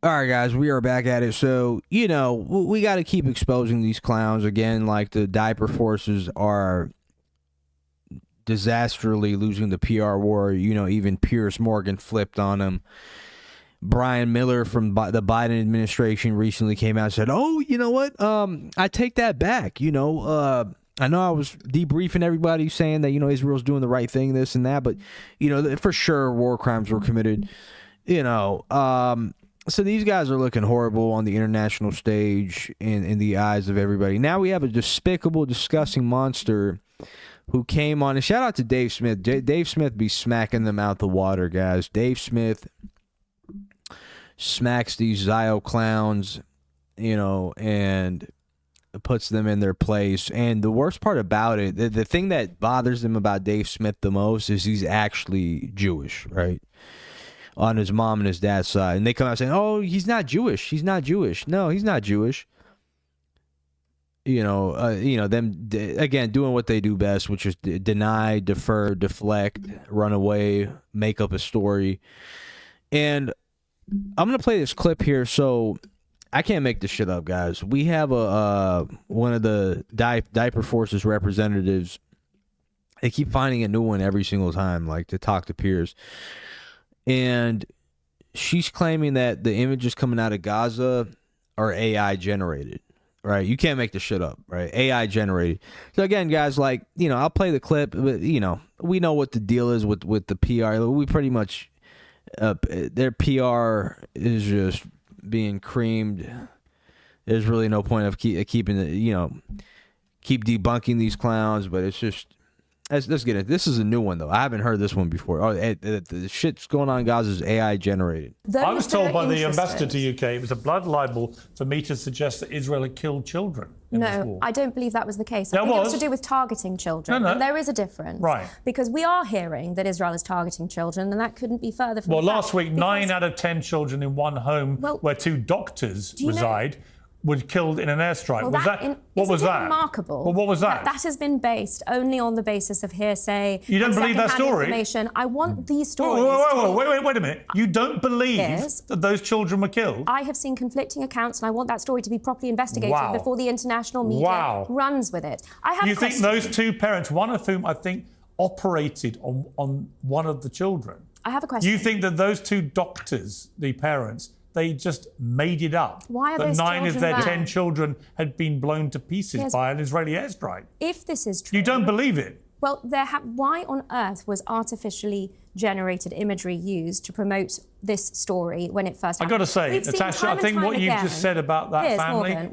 All right, guys, we are back at it. So, we got to keep exposing these clowns again. Like, the diaper forces are disastrously losing the PR war. Even Piers Morgan flipped on them. Brian Miller from the Biden administration recently came out and said, "Oh, you know what? I take that back. I know I was debriefing everybody saying that Israel's doing the right thing, this and that, but for sure war crimes were committed. So these guys are looking horrible on the international stage in the eyes of everybody. Now we have a despicable, disgusting monster who came on. And shout out to Dave Smith. Dave Smith be smacking them out the water, guys. Dave Smith smacks these Zio clowns, and puts them in their place. And the worst part about it, the thing that bothers them about Dave Smith the most is he's actually Jewish, right? On his mom and his dad's side. And they come out saying, "Oh, he's not Jewish. He's not Jewish." No, he's not Jewish. Them again doing what they do best, which is deny, defer, deflect, run away, make up a story. And I'm gonna play this clip here, so I can't make this shit up, guys. We have one of the diaper forces representatives. They keep finding a new one every single time, like to talk to Piers. And she's claiming that the images coming out of Gaza are AI generated, right? You can't make this shit up, right? AI generated. So again, guys, like, I'll play the clip, but, we know what the deal is with the PR. We pretty much, their PR is just being creamed. There's really no point of keeping the, keep debunking these clowns, but it's just, let's get it. This is a new one, though. I haven't heard this one before. Oh, the shit's going on in Gaza is AI generated. I was told by the ambassador to UK it was a blood libel for me to suggest that Israel had killed children in this war. No, I don't believe that was the case. I think it was to do with targeting children. No. And there is a difference. Right. Because we are hearing that Israel is targeting children, and that couldn't be further from the fact. Last week, 9 out of 10 children in one home where 2 doctors reside were killed in an airstrike. What was that? Remarkable. Well, what was that? That has been based only on the basis of hearsay. You don't believe that story? Information. I want these stories. Wait a minute. You don't believe that those children were killed? I have seen conflicting accounts, and I want that story to be properly investigated before the international media runs with it. You think those 2 parents, one of whom I think operated on one of the children? I have a question. You think that those 2 doctors, the parents, they just made it up? Why are that those 9 of their children 10 children had been blown to pieces by an Israeli airstrike? If this is true... You don't believe it? Well, why on earth was artificially generated imagery used to promote this story when it first happened? I've got to say, Natasha, I think what you've just said about that family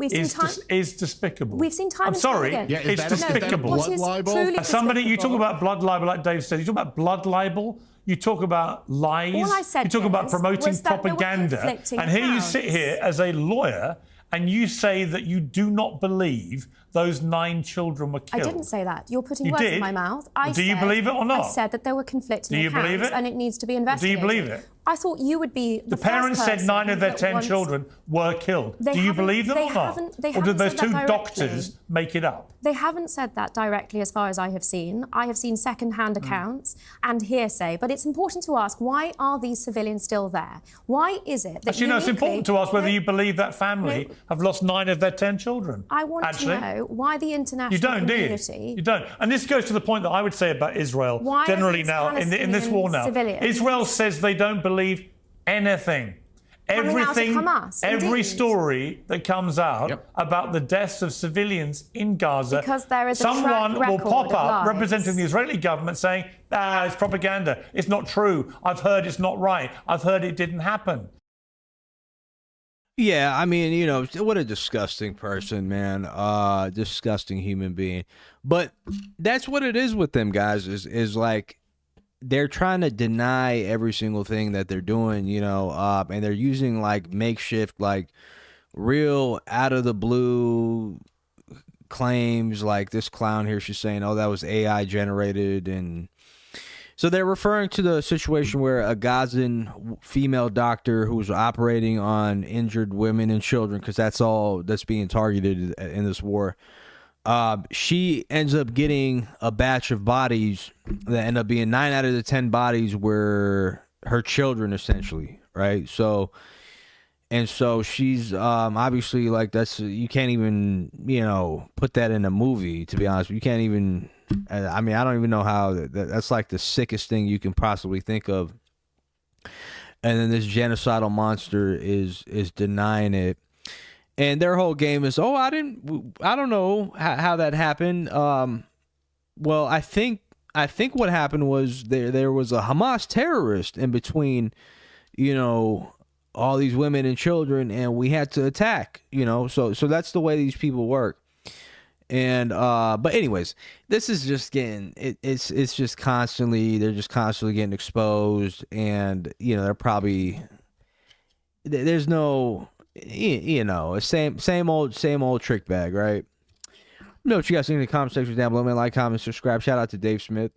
is despicable. We've seen time I'm sorry, it's despicable. Blood libel? Somebody, you talk about blood libel, like Dave said, you talk about blood libel, you talk about lies, you talk about promoting propaganda, and here you sit here as a lawyer and you say that you do not believe those 9 children were killed. I didn't say that. You're putting words in my mouth. Do you believe it or not? I said that there were conflicting accounts. Do you believe it? And it needs to be investigated. Do you believe it? I thought you would be the parents said 9 of their 10 children were killed. Do you believe them or not? Or did those 2 doctors make it up? They haven't said that directly as far as I have seen. I have seen second-hand accounts and hearsay. But it's important to ask, why are these civilians still there? Why is it that Actually, no, it's important to ask whether you believe that family have lost 9 of their 10 children. I want to know why the international community... Do you? You don't. And this goes to the point that I would say about Israel generally now, in this war now. Israel says they don't believe anything. Every story that comes out about the deaths of civilians in Gaza, someone will pop up representing the Israeli government saying, it's propaganda, it's not true, I've heard it's not right, I've heard it didn't happen. Yeah, I mean, what a disgusting person, man. Disgusting human being. But that's what it is with them guys, is like, they're trying to deny every single thing that they're doing, and they're using like makeshift, like real out of the blue claims. Like this clown here, she's saying, "Oh, that was AI generated," and so they're referring to the situation where a Gazan female doctor who was operating on injured women and children, because that's all that's being targeted in this war. She ends up getting a batch of bodies that end up being 9 out of the 10 bodies were her children, essentially, right? So And so she's obviously like, that's, you can't even, you know, put that in a movie, to be honest. You can't even, I mean, I don't even know how, that's like the sickest thing you can possibly think of. And then this genocidal monster is denying it. And their whole game is, oh, I don't know how that happened. Well, I think what happened was there was a Hamas terrorist in between, you know, all these women and children, and we had to attack, you know. So that's the way these people work. And but anyways, this is just getting it's just constantly, they're just constantly getting exposed, and you know, they're probably, there's no, you know, same old trick bag, right? Know what you guys think in the comment section down below, man. Like, comment, subscribe. Shout out to Dave Smith.